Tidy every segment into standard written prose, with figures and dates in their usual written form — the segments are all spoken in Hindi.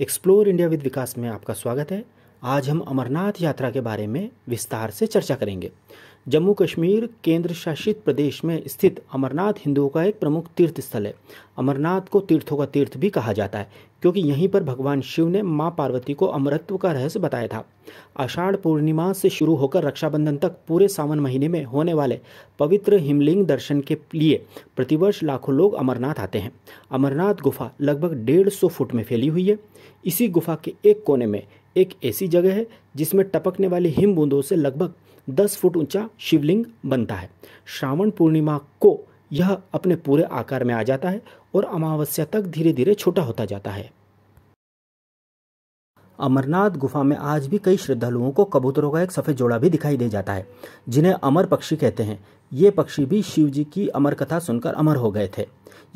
एक्सप्लोर इंडिया विद विकास में आपका स्वागत है। आज हम अमरनाथ यात्रा के बारे में विस्तार से चर्चा करेंगे। जम्मू कश्मीर केंद्र शासित प्रदेश में स्थित अमरनाथ हिंदुओं का एक प्रमुख तीर्थ स्थल है। अमरनाथ को तीर्थों का तीर्थ भी कहा जाता है क्योंकि यहीं पर भगवान शिव ने मां पार्वती को अमरत्व का रहस्य बताया था। आषाढ़ पूर्णिमा से शुरू होकर रक्षाबंधन तक पूरे सावन महीने में होने वाले पवित्र हिमलिंग दर्शन के लिए प्रतिवर्ष लाखों लोग अमरनाथ आते हैं। अमरनाथ गुफा लगभग 150 फुट में फैली हुई है। इसी गुफा के एक कोने में एक ऐसी जगह है जिसमें टपकने वाली हिम बूंदों से लगभग 10 फुट ऊंचा शिवलिंग बनता है। श्रावण पूर्णिमा को यह अपने पूरे आकार में आ जाता है और अमावस्या तक धीरे धीरे छोटा होता जाता है। अमरनाथ गुफा में आज भी कई श्रद्धालुओं को कबूतरों का एक सफेद जोड़ा भी दिखाई दे जाता है जिन्हें अमर पक्षी कहते हैं। ये पक्षी भी शिव जी की अमर कथा सुनकर अमर हो गए थे।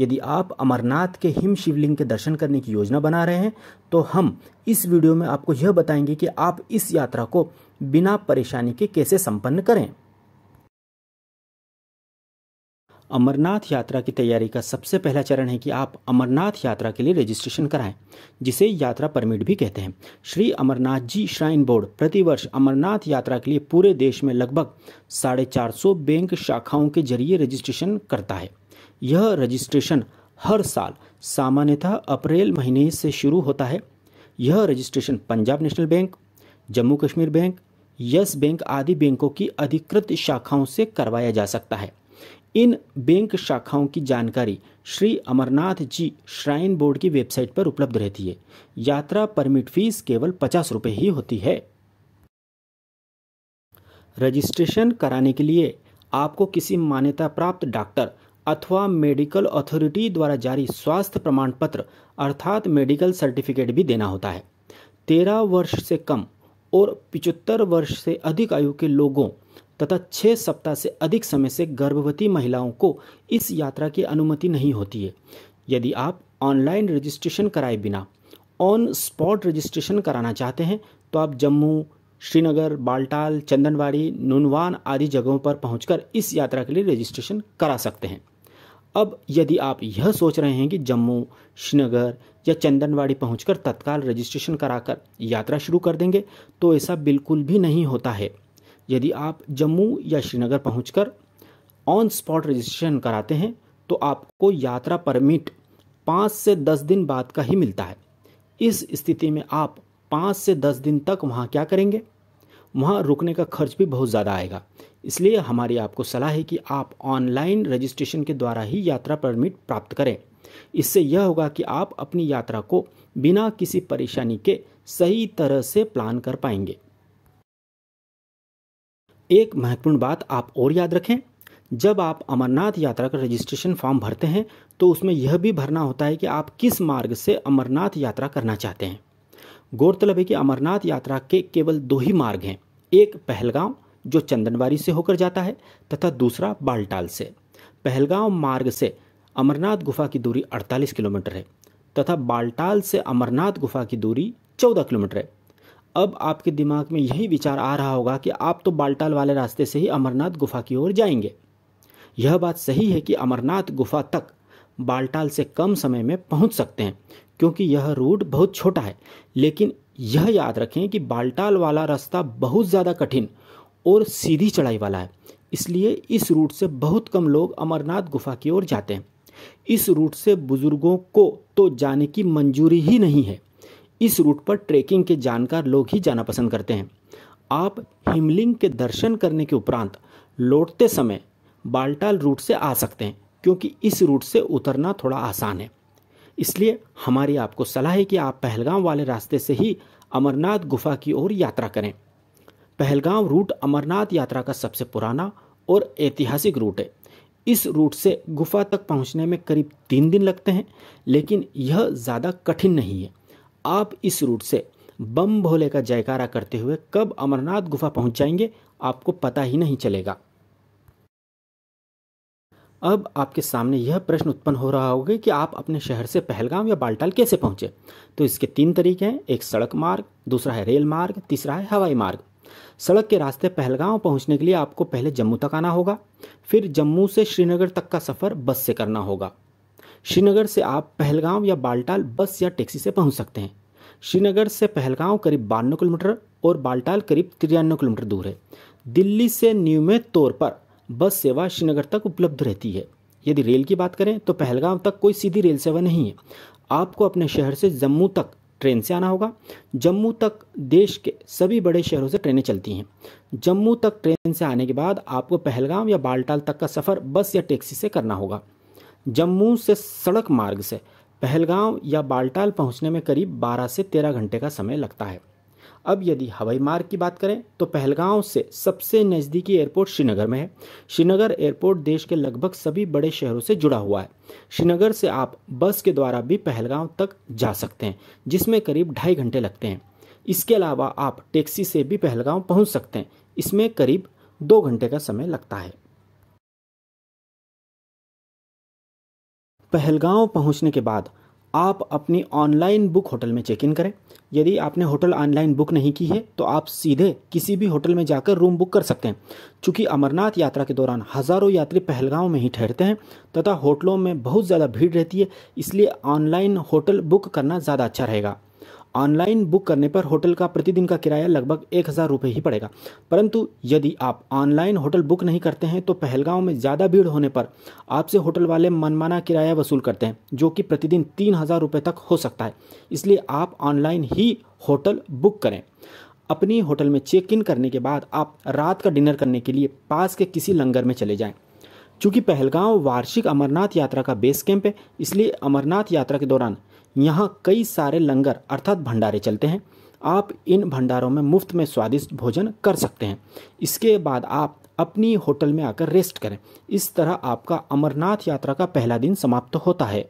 यदि आप अमरनाथ के हिम शिवलिंग के दर्शन करने की योजना बना रहे हैं तो हम इस वीडियो में आपको यह बताएंगे कि आप इस यात्रा को बिना परेशानी के कैसे संपन्न करें। अमरनाथ यात्रा की तैयारी का सबसे पहला चरण है कि आप अमरनाथ यात्रा के लिए रजिस्ट्रेशन कराएं, जिसे यात्रा परमिट भी कहते हैं। श्री अमरनाथ जी श्राइन बोर्ड प्रतिवर्ष अमरनाथ यात्रा के लिए पूरे देश में लगभग 450 बैंक शाखाओं के जरिए रजिस्ट्रेशन करता है। यह रजिस्ट्रेशन हर साल सामान्यतः अप्रैल महीने से शुरू होता है। यह registration Punjab national bank, Jammu Kashmir bank, yes bank आदि बैंकों की अधिकृत शाखाओं से करवाया जा सकता है। इन बैंक शाखाओं की जानकारी श्री अमरनाथ जी श्राइन बोर्ड की वेबसाइट पर उपलब्ध रहती है। यात्रा परमिट फीस केवल 50 रुपये ही होती है। रजिस्ट्रेशन कराने के लिए आपको किसी मान्यता प्राप्त डॉक्टर अथवा मेडिकल अथॉरिटी द्वारा जारी स्वास्थ्य प्रमाण पत्र अर्थात मेडिकल सर्टिफिकेट भी देना होता है। 13 वर्ष से कम और 75 वर्ष से अधिक आयु के लोगों तथा 6 सप्ताह से अधिक समय से गर्भवती महिलाओं को इस यात्रा की अनुमति नहीं होती है। यदि आप ऑनलाइन रजिस्ट्रेशन कराए बिना ऑन स्पॉट रजिस्ट्रेशन कराना चाहते हैं तो आप जम्मू, श्रीनगर, बालटाल, चंदनवाड़ी, नुनवान आदि जगहों पर पहुंचकर इस यात्रा के लिए रजिस्ट्रेशन करा सकते हैं। अब यदि आप यह सोच रहे हैं कि जम्मू, श्रीनगर या चंदनवाड़ी पहुंचकर तत्काल रजिस्ट्रेशन कराकर यात्रा शुरू कर देंगे तो ऐसा बिल्कुल भी नहीं होता है। यदि आप जम्मू या श्रीनगर पहुंचकर ऑन स्पॉट रजिस्ट्रेशन कराते हैं तो आपको यात्रा परमिट 5 से 10 दिन बाद का ही मिलता है। इस स्थिति में आप 5 से 10 दिन तक वहां क्या करेंगे? वहां रुकने का खर्च भी बहुत ज़्यादा आएगा। इसलिए हमारी आपको सलाह है कि आप ऑनलाइन रजिस्ट्रेशन के द्वारा ही यात्रा परमिट प्राप्त करें। इससे यह होगा कि आप अपनी यात्रा को बिना किसी परेशानी के सही तरह से प्लान कर पाएंगे। एक महत्वपूर्ण बात आप और याद रखें, जब आप अमरनाथ यात्रा का रजिस्ट्रेशन फॉर्म भरते हैं तो उसमें यह भी भरना होता है कि आप किस मार्ग से अमरनाथ यात्रा करना चाहते हैं। गौरतलब है कि अमरनाथ यात्रा के केवल 2 ही मार्ग हैं, एक पहलगांव जो चंदनवाड़ी से होकर जाता है तथा दूसरा बालटाल से। पहलगांव मार्ग से अमरनाथ गुफा की दूरी 48 किलोमीटर है तथा बालटाल से अमरनाथ गुफा की दूरी 14 किलोमीटर है। अब आपके दिमाग में यही विचार आ रहा होगा कि आप तो बालटाल वाले रास्ते से ही अमरनाथ गुफा की ओर जाएंगे। यह बात सही है कि अमरनाथ गुफा तक बालटाल से कम समय में पहुंच सकते हैं क्योंकि यह रूट बहुत छोटा है, लेकिन यह याद रखें कि बालटाल वाला रास्ता बहुत ज़्यादा कठिन और सीधी चढ़ाई वाला है। इसलिए इस रूट से बहुत कम लोग अमरनाथ गुफा की ओर जाते हैं। इस रूट से बुजुर्गों को तो जाने की मंजूरी ही नहीं है। इस रूट पर ट्रेकिंग के जानकार लोग ही जाना पसंद करते हैं। आप हिमलिंग के दर्शन करने के उपरांत लौटते समय बालटाल रूट से आ सकते हैं क्योंकि इस रूट से उतरना थोड़ा आसान है। इसलिए हमारी आपको सलाह है कि आप पहलगाम वाले रास्ते से ही अमरनाथ गुफा की ओर यात्रा करें। पहलगाम रूट अमरनाथ यात्रा का सबसे पुराना और ऐतिहासिक रूट है। इस रूट से गुफा तक पहुंचने में करीब 3 दिन लगते हैं, लेकिन यह ज़्यादा कठिन नहीं है। आप इस रूट से बम भोले का जयकारा करते हुए कब अमरनाथ गुफा पहुंच जाएंगे आपको पता ही नहीं चलेगा। अब आपके सामने यह प्रश्न उत्पन्न हो रहा होगा कि आप अपने शहर से पहलगाम या बालटाल कैसे पहुंचे। तो इसके 3 तरीके हैं, एक सड़क मार्ग, दूसरा है रेल मार्ग, तीसरा है हवाई मार्ग। सड़क के रास्ते पहलगाम पहुंचने के लिए आपको पहले जम्मू तक आना होगा, फिर जम्मू से श्रीनगर तक का सफ़र बस से करना होगा। श्रीनगर से आप पहलगाम या बालटाल बस या टैक्सी से पहुंच सकते हैं। श्रीनगर से पहलगांव करीब 52 किलोमीटर और बालटाल करीब 93 किलोमीटर दूर है। दिल्ली से नियमित तौर पर बस सेवा श्रीनगर तक उपलब्ध रहती है। यदि रेल की बात करें तो पहलगांव तक कोई सीधी रेल सेवा नहीं है। आपको अपने शहर से जम्मू तक ट्रेन से आना होगा। जम्मू तक देश के सभी बड़े शहरों से ट्रेनें चलती हैं। जम्मू तक ट्रेन से आने के बाद आपको पहलगाम या बालटाल तक का सफ़र बस या टैक्सी से करना होगा। जम्मू से सड़क मार्ग से पहलगाम या बालटाल पहुंचने में करीब 12 से 13 घंटे का समय लगता है। अब यदि हवाई मार्ग की बात करें तो पहलगांव से सबसे नज़दीकी एयरपोर्ट श्रीनगर में है। श्रीनगर एयरपोर्ट देश के लगभग सभी बड़े शहरों से जुड़ा हुआ है। श्रीनगर से आप बस के द्वारा भी पहलगांव तक जा सकते हैं, जिसमें करीब 2.5 घंटे लगते हैं। इसके अलावा आप टैक्सी से भी पहलगांव पहुंच सकते हैं, इसमें करीब 2 घंटे का समय लगता है। पहलगांव पहुंचने के बाद आप अपनी ऑनलाइन बुक होटल में चेक इन करें। यदि आपने होटल ऑनलाइन बुक नहीं की है तो आप सीधे किसी भी होटल में जाकर रूम बुक कर सकते हैं। चूँकि अमरनाथ यात्रा के दौरान हज़ारों यात्री पहलगांव में ही ठहरते हैं तथा होटलों में बहुत ज़्यादा भीड़ रहती है, इसलिए ऑनलाइन होटल बुक करना ज़्यादा अच्छा रहेगा। ऑनलाइन बुक करने पर होटल का प्रतिदिन का किराया लगभग 1000 रुपये ही पड़ेगा। परंतु यदि आप ऑनलाइन होटल बुक नहीं करते हैं तो पहलगांव में ज़्यादा भीड़ होने पर आपसे होटल वाले मनमाना किराया वसूल करते हैं, जो कि प्रतिदिन 3000 रुपये तक हो सकता है। इसलिए आप ऑनलाइन ही होटल बुक करें। अपनी होटल में चेक इन करने के बाद आप रात का डिनर करने के लिए पास के किसी लंगर में चले जाएं। चूँकि पहलगांव वार्षिक अमरनाथ यात्रा का बेस कैंप है, इसलिए अमरनाथ यात्रा के दौरान यहाँ कई सारे लंगर अर्थात भंडारे चलते हैं। आप इन भंडारों में मुफ्त में स्वादिष्ट भोजन कर सकते हैं। इसके बाद आप अपनी होटल में आकर रेस्ट करें। इस तरह आपका अमरनाथ यात्रा का पहला दिन समाप्त होता है।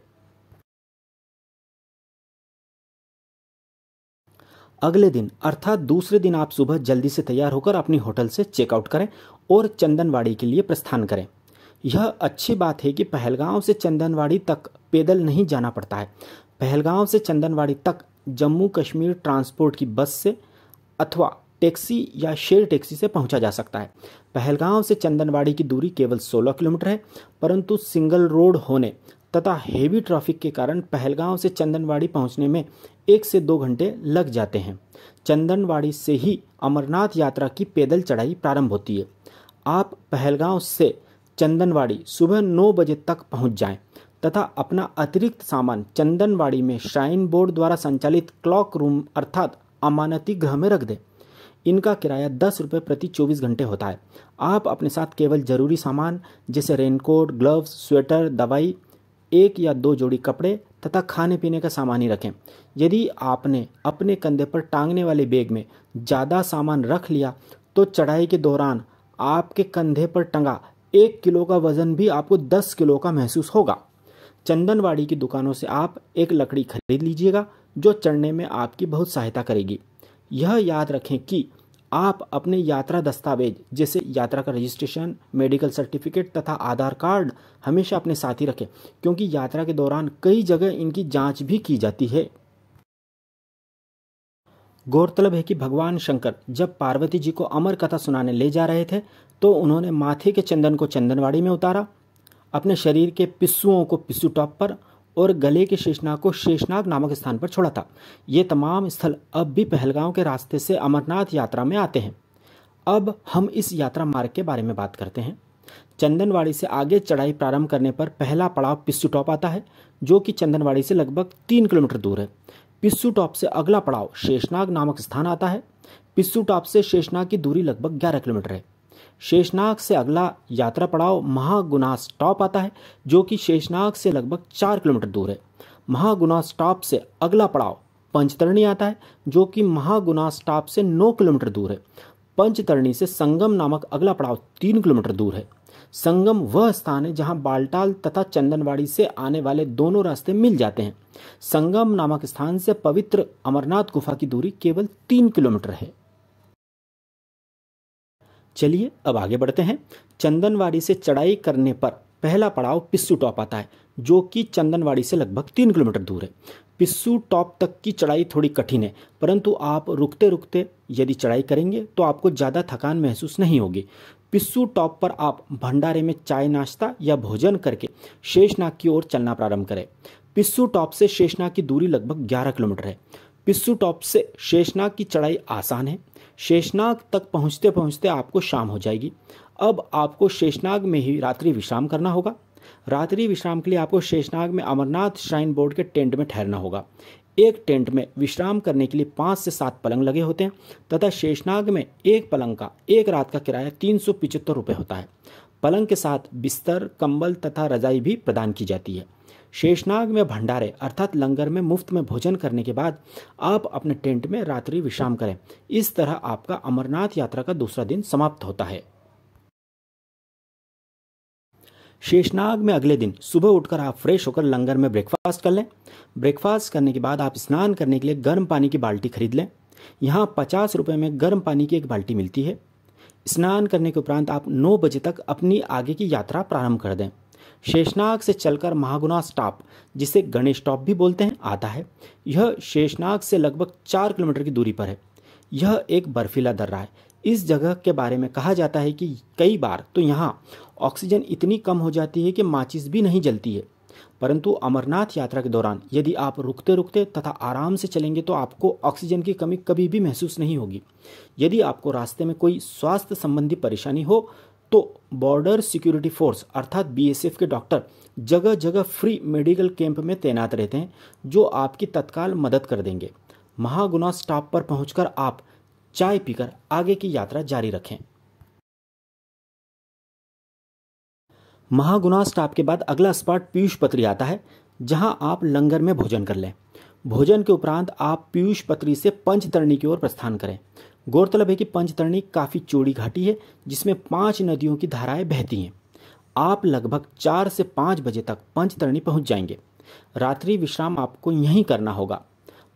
अगले दिन अर्थात दूसरे दिन आप सुबह जल्दी से तैयार होकर अपनी होटल से चेकआउट करें और चंदनवाड़ी के लिए प्रस्थान करें। यह अच्छी बात है कि पहलगांव से चंदनवाड़ी तक पैदल नहीं जाना पड़ता है। पहलगांव से चंदनवाड़ी तक जम्मू कश्मीर ट्रांसपोर्ट की बस से अथवा टैक्सी या शेयर टैक्सी से पहुंचा जा सकता है। पहलगांव से चंदनवाड़ी की दूरी केवल 16 किलोमीटर है, परंतु सिंगल रोड होने तथा हेवी ट्रैफिक के कारण पहलगांव से चंदनवाड़ी पहुंचने में 1 से 2 घंटे लग जाते हैं। चंदनवाड़ी से ही अमरनाथ यात्रा की पैदल चढ़ाई प्रारंभ होती है। आप पहलगांव से चंदनवाड़ी सुबह 9 बजे तक पहुंच जाएं तथा अपना अतिरिक्त सामान चंदनवाड़ी में श्राइन बोर्ड द्वारा संचालित क्लॉक रूम अर्थात अमानती गृह में रख दें। इनका किराया 10 रुपये प्रति 24 घंटे होता है। आप अपने साथ केवल जरूरी सामान जैसे रेनकोट, ग्लव्स, स्वेटर, दवाई, 1 या 2 जोड़ी कपड़े तथा खाने पीने का सामान ही रखें। यदि आपने अपने कंधे पर टांगने वाले बैग में ज़्यादा सामान रख लिया तो चढ़ाई के दौरान आपके कंधे पर टंगा 1 किलो का वजन भी आपको 10 किलो का महसूस होगा। चंदनवाड़ी की दुकानों से आप एक लकड़ी खरीद लीजिएगा जो चढ़ने में आपकी बहुत सहायता करेगी। यह याद रखें कि आप अपने यात्रा दस्तावेज जैसे यात्रा का रजिस्ट्रेशन, मेडिकल सर्टिफिकेट तथा आधार कार्ड हमेशा अपने साथ ही रखें, क्योंकि यात्रा के दौरान कई जगह इनकी जांच भी की जाती है। गौरतलब है कि भगवान शंकर जब पार्वती जी को अमर कथा सुनाने ले जा रहे थे तो उन्होंने माथे के चंदन को चंदनवाड़ी में उतारा, अपने शरीर के पिस्सुओं को पिस्सू टॉप पर और गले के शेषनाग को शेषनाग नामक स्थान पर छोड़ा था। ये तमाम स्थल अब भी पहलगांव के रास्ते से अमरनाथ यात्रा में आते हैं। अब हम इस यात्रा मार्ग के बारे में बात करते हैं। चंदनवाड़ी से आगे चढ़ाई प्रारंभ करने पर पहला पड़ाव पिस्सू टॉप आता है, जो कि चंदनवाड़ी से लगभग 3 किलोमीटर दूर है। पिस्सू टॉप से अगला पड़ाव शेषनाग नामक स्थान आता है। पिस्सू टॉप से शेषनाग की दूरी लगभग 11 किलोमीटर है। शेषनाग से अगला यात्रा पड़ाव महागुनास टॉप आता है, जो कि शेषनाग से लगभग 4 किलोमीटर दूर है। महागुनास टॉप से अगला पड़ाव पंचतरणी आता है, जो कि महागुनास टॉप से 9 किलोमीटर दूर है। पंचतरणी से संगम नामक अगला पड़ाव 3 किलोमीटर दूर है। संगम वह स्थान है जहां बालटाल तथा चंदनवाड़ी से आने वाले दोनों रास्ते मिल जाते हैं। संगम नामक स्थान से पवित्र अमरनाथ गुफा की दूरी केवल 3 किलोमीटर है। चलिए अब आगे बढ़ते हैं। चंदनवाड़ी से चढ़ाई करने पर पहला पड़ाव पिस्सू टॉप आता है, जो कि चंदनवाड़ी से लगभग 3 किलोमीटर दूर है। पिस्सू टॉप तक की चढ़ाई थोड़ी कठिन है, परंतु आप रुकते रुकते यदि चढ़ाई करेंगे तो आपको ज़्यादा थकान महसूस नहीं होगी। पिस्सू टॉप पर आप भंडारे में चाय नाश्ता या भोजन करके शेषनाग की ओर चलना प्रारंभ करें। पिस्सू टॉप से शेषनाग की दूरी लगभग 11 किलोमीटर है। पिस्सू टॉप से शेषनाग की चढ़ाई आसान है। शेषनाग तक पहुंचते पहुंचते आपको शाम हो जाएगी। अब आपको शेषनाग में ही रात्रि विश्राम करना होगा। रात्रि विश्राम के लिए आपको शेषनाग में अमरनाथ श्राइन बोर्ड के टेंट में ठहरना होगा। एक टेंट में विश्राम करने के लिए 5 से 7 पलंग लगे होते हैं तथा शेषनाग में एक पलंग का एक रात का किराया 375 रुपये होता है। पलंग के साथ बिस्तर, कंबल तथा रजाई भी प्रदान की जाती है। शेषनाग में भंडारे अर्थात लंगर में मुफ्त में भोजन करने के बाद आप अपने टेंट में रात्रि विश्राम करें। इस तरह आपका अमरनाथ यात्रा का दूसरा दिन समाप्त होता है। शेषनाग में अगले दिन सुबह उठकर आप फ्रेश होकर लंगर में ब्रेकफास्ट कर लें। ब्रेकफास्ट करने के बाद आप स्नान करने के लिए गर्म पानी की बाल्टी खरीद लें। यहाँ 50 रुपये में गर्म पानी की एक बाल्टी मिलती है। स्नान करने के उपरांत आप 9 बजे तक अपनी आगे की यात्रा प्रारंभ कर दें। शेषनाग से चलकर महागुना स्टॉप, जिसे गणेश टॉप भी बोलते हैं, आता है। यह शेषनाग से लगभग 4 किलोमीटर की दूरी पर है। यह एक बर्फीला दर्रा है। इस जगह के बारे में कहा जाता है कि कई बार तो यहाँ ऑक्सीजन इतनी कम हो जाती है कि माचिस भी नहीं जलती है। परंतु अमरनाथ यात्रा के दौरान यदि आप रुकते रुकते तथा आराम से चलेंगे तो आपको ऑक्सीजन की कमी कभी भी महसूस नहीं होगी। यदि आपको रास्ते में कोई स्वास्थ्य संबंधी परेशानी हो तो बॉर्डर सिक्योरिटी फोर्स अर्थात बीएसएफ के डॉक्टर जगह जगह फ्री मेडिकल कैंप में तैनात रहते हैं, जो आपकी तत्काल मदद कर देंगे। महागुना स्टॉप पर पहुंचकर आप चाय पीकर आगे की यात्रा जारी रखें। महागुना स्टॉप के बाद अगला स्पॉट पीयूष पत्री आता है, जहां आप लंगर में भोजन कर लें। भोजन के उपरांत आप पीयूष पत्री से पंचतरणी की ओर प्रस्थान करें। गौरतलब है कि पंचतरणी काफ़ी चौड़ी घाटी है जिसमें 5 नदियों की धाराएं बहती हैं। आप लगभग 4 से 5 बजे तक पंचतरणी पहुंच जाएंगे। रात्रि विश्राम आपको यहीं करना होगा।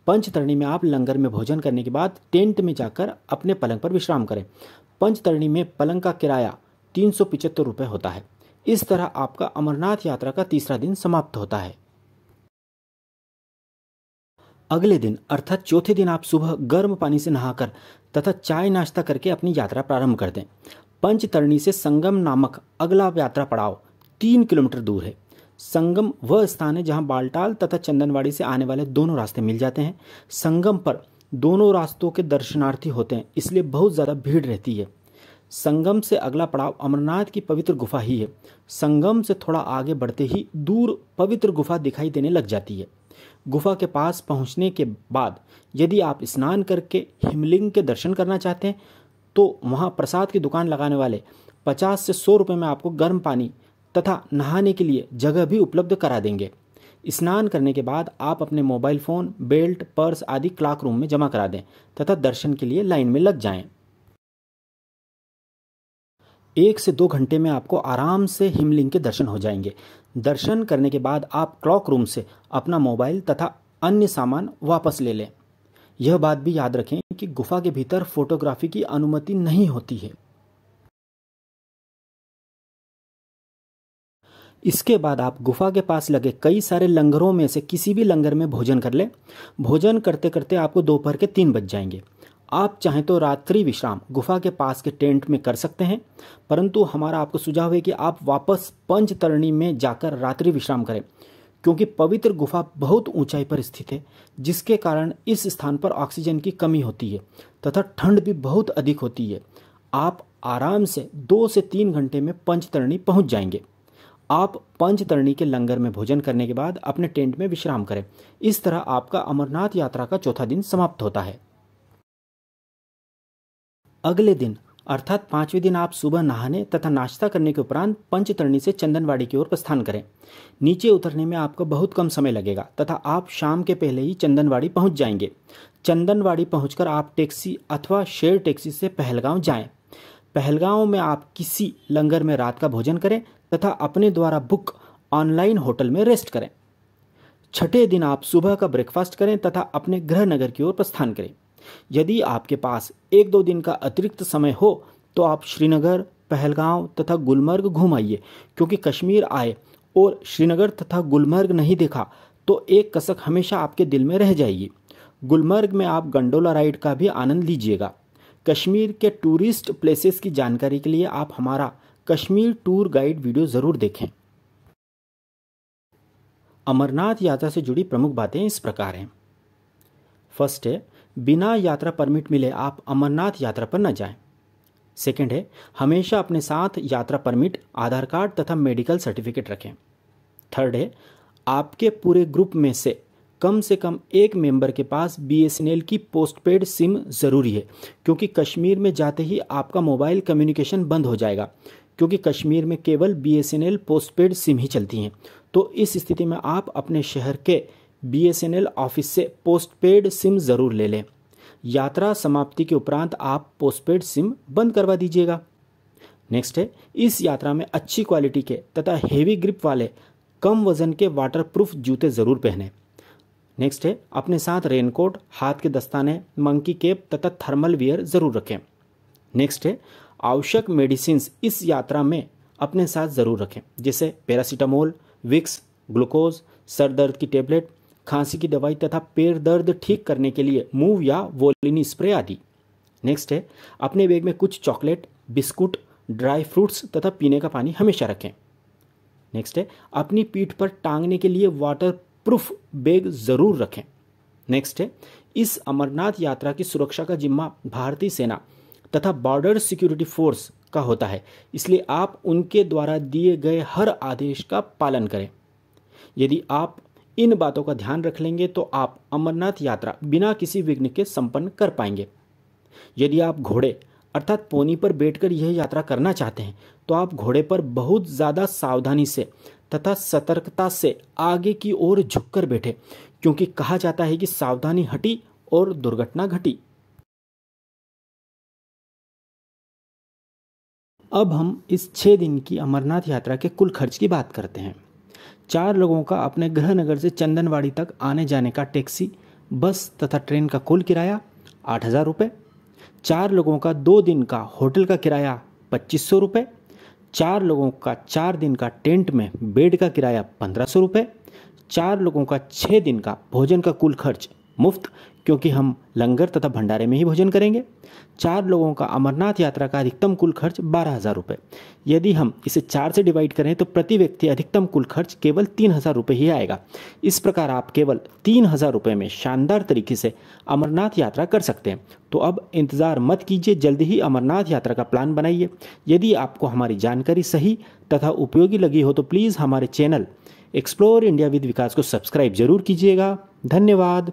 पंचतरणी में आप लंगर में भोजन करने के बाद टेंट में जाकर अपने पलंग पर विश्राम करें। पंचतरणी में पलंग का किराया 375 रुपये होता है। इस तरह आपका अमरनाथ यात्रा का तीसरा दिन समाप्त होता है। अगले दिन अर्थात चौथे दिन आप सुबह गर्म पानी से नहाकर तथा चाय नाश्ता करके अपनी यात्रा प्रारंभ कर दें। पंचतरणी से संगम नामक अगला यात्रा पड़ाव 3 किलोमीटर दूर है। संगम वह स्थान है जहां बालटाल तथा चंदनवाड़ी से आने वाले दोनों रास्ते मिल जाते हैं। संगम पर दोनों रास्तों के दर्शनार्थी होते हैं, इसलिए बहुत ज़्यादा भीड़ रहती है। संगम से अगला पड़ाव अमरनाथ की पवित्र गुफा ही है। संगम से थोड़ा आगे बढ़ते ही दूर पवित्र गुफा दिखाई देने लग जाती है। गुफा के पास पहुंचने के बाद यदि आप स्नान करके हिमलिंग के दर्शन करना चाहते हैं तो वहां प्रसाद की दुकान लगाने वाले 50 से 100 रुपये में आपको गर्म पानी तथा नहाने के लिए जगह भी उपलब्ध करा देंगे। स्नान करने के बाद आप अपने मोबाइल फ़ोन, बेल्ट, पर्स आदि क्लॉक रूम में जमा करा दें तथा दर्शन के लिए लाइन में लग जाएं। 1 से 2 घंटे में आपको आराम से हिमलिंग के दर्शन हो जाएंगे। दर्शन करने के बाद आप क्लॉक रूम से अपना मोबाइल तथा अन्य सामान वापस ले लें। यह बात भी याद रखें कि गुफा के भीतर फोटोग्राफी की अनुमति नहीं होती है। इसके बाद आप गुफा के पास लगे कई सारे लंगरों में से किसी भी लंगर में भोजन कर लें। भोजन करते करते आपको दोपहर के 3 बज जाएंगे। आप चाहें तो रात्रि विश्राम गुफा के पास के टेंट में कर सकते हैं, परंतु हमारा आपको सुझाव है कि आप वापस पंचतरणी में जाकर रात्रि विश्राम करें, क्योंकि पवित्र गुफा बहुत ऊंचाई पर स्थित है, जिसके कारण इस स्थान पर ऑक्सीजन की कमी होती है तथा ठंड भी बहुत अधिक होती है। आप आराम से 2 से 3 घंटे में पंचतरणी पहुंच जाएंगे। आप पंचतरणी के लंगर में भोजन करने के बाद अपने टेंट में विश्राम करें। इस तरह आपका अमरनाथ यात्रा का चौथा दिन समाप्त होता है। अगले दिन अर्थात 5वें दिन आप सुबह नहाने तथा नाश्ता करने के उपरांत पंचतरणी से चंदनवाड़ी की ओर प्रस्थान करें। नीचे उतरने में आपको बहुत कम समय लगेगा तथा आप शाम के पहले ही चंदनवाड़ी पहुंच जाएंगे। चंदनवाड़ी पहुंचकर आप टैक्सी अथवा शेयर टैक्सी से पहलगांव जाएं। पहलगांव में आप किसी लंगर में रात का भोजन करें तथा अपने द्वारा बुक ऑनलाइन होटल में रेस्ट करें। छठे दिन आप सुबह का ब्रेकफास्ट करें तथा अपने गृह नगर की ओर प्रस्थान करें। यदि आपके पास 1-2 दिन का अतिरिक्त समय हो तो आप श्रीनगर, पहलगांव तथा गुलमर्ग घूम आइए, क्योंकि कश्मीर आए और श्रीनगर तथा गुलमर्ग नहीं देखा तो एक कसक हमेशा आपके दिल में रह जाएगी। गुलमर्ग में आप गंडोला राइड का भी आनंद लीजिएगा। कश्मीर के टूरिस्ट प्लेसेस की जानकारी के लिए आप हमारा कश्मीर टूर गाइड वीडियो ज़रूर देखें। अमरनाथ यात्रा से जुड़ी प्रमुख बातें इस प्रकार हैं। फर्स्ट है, बिना यात्रा परमिट मिले आप अमरनाथ यात्रा पर न जाएं। सेकंड है, हमेशा अपने साथ यात्रा परमिट, आधार कार्ड तथा मेडिकल सर्टिफिकेट रखें। थर्ड है, आपके पूरे ग्रुप में से कम एक मेंबर के पास BSNL की पोस्टपेड सिम ज़रूरी है, क्योंकि कश्मीर में जाते ही आपका मोबाइल कम्युनिकेशन बंद हो जाएगा, क्योंकि कश्मीर में केवल BSNL पोस्टपेड सिम ही चलती हैं। तो इस स्थिति में आप अपने शहर के BSNL ऑफिस से पोस्टपेड सिम ज़रूर ले लें। यात्रा समाप्ति के उपरांत आप पोस्टपेड सिम बंद करवा दीजिएगा। नेक्स्ट है, इस यात्रा में अच्छी क्वालिटी के तथा हेवी ग्रिप वाले कम वजन के वाटरप्रूफ जूते ज़रूर पहनें। नेक्स्ट है, अपने साथ रेनकोट, हाथ के दस्ताने, मंकी कैप तथा थर्मल वियर ज़रूर रखें। नेक्स्ट है, आवश्यक मेडिसिन्स इस यात्रा में अपने साथ ज़रूर रखें, जैसे पैरासीटामोल, विक्स, ग्लूकोज, सर दर्द की टेबलेट, खांसी की दवाई तथा पैर दर्द ठीक करने के लिए मूव या वोलिनी स्प्रे आदि। नेक्स्ट है, अपने बैग में कुछ चॉकलेट, बिस्कुट, ड्राई फ्रूट्स तथा पीने का पानी हमेशा रखें। नेक्स्ट है, अपनी पीठ पर टांगने के लिए वाटरप्रूफ बैग ज़रूर रखें। नेक्स्ट है, इस अमरनाथ यात्रा की सुरक्षा का जिम्मा भारतीय सेना तथा बॉर्डर सिक्योरिटी फोर्स का होता है, इसलिए आप उनके द्वारा दिए गए हर आदेश का पालन करें। यदि आप इन बातों का ध्यान रख लेंगे तो आप अमरनाथ यात्रा बिना किसी विघ्न के संपन्न कर पाएंगे। यदि आप घोड़े अर्थात पोनी पर बैठकर यह यात्रा करना चाहते हैं तो आप घोड़े पर बहुत ज़्यादा सावधानी से तथा सतर्कता से आगे की ओर झुककर बैठे, क्योंकि कहा जाता है कि सावधानी हटी और दुर्घटना घटी। अब हम इस 6 दिन की अमरनाथ यात्रा के कुल खर्च की बात करते हैं। 4 लोगों का अपने गृह नगर से चंदनवाड़ी तक आने जाने का टैक्सी, बस तथा ट्रेन का कुल किराया 8,000 रुपये। 4 लोगों का 2 दिन का होटल का किराया 2,500 रुपये। 4 लोगों का 4 दिन का टेंट में बेड का किराया 1,500 रुपये। 4 लोगों का 6 दिन का भोजन का कुल खर्च मुफ्त, क्योंकि हम लंगर तथा भंडारे में ही भोजन करेंगे। 4 लोगों का अमरनाथ यात्रा का अधिकतम कुल खर्च 12,000 रुपये। यदि हम इसे 4 से डिवाइड करें तो प्रति व्यक्ति अधिकतम कुल खर्च केवल 3,000 रुपये ही आएगा। इस प्रकार आप केवल 3,000 रुपये में शानदार तरीके से अमरनाथ यात्रा कर सकते हैं। तो अब इंतज़ार मत कीजिए, जल्दी ही अमरनाथ यात्रा का प्लान बनाइए। यदि आपको हमारी जानकारी सही तथा उपयोगी लगी हो तो प्लीज़ हमारे चैनल एक्सप्लोर इंडिया विद विकास को सब्सक्राइब जरूर कीजिएगा। धन्यवाद।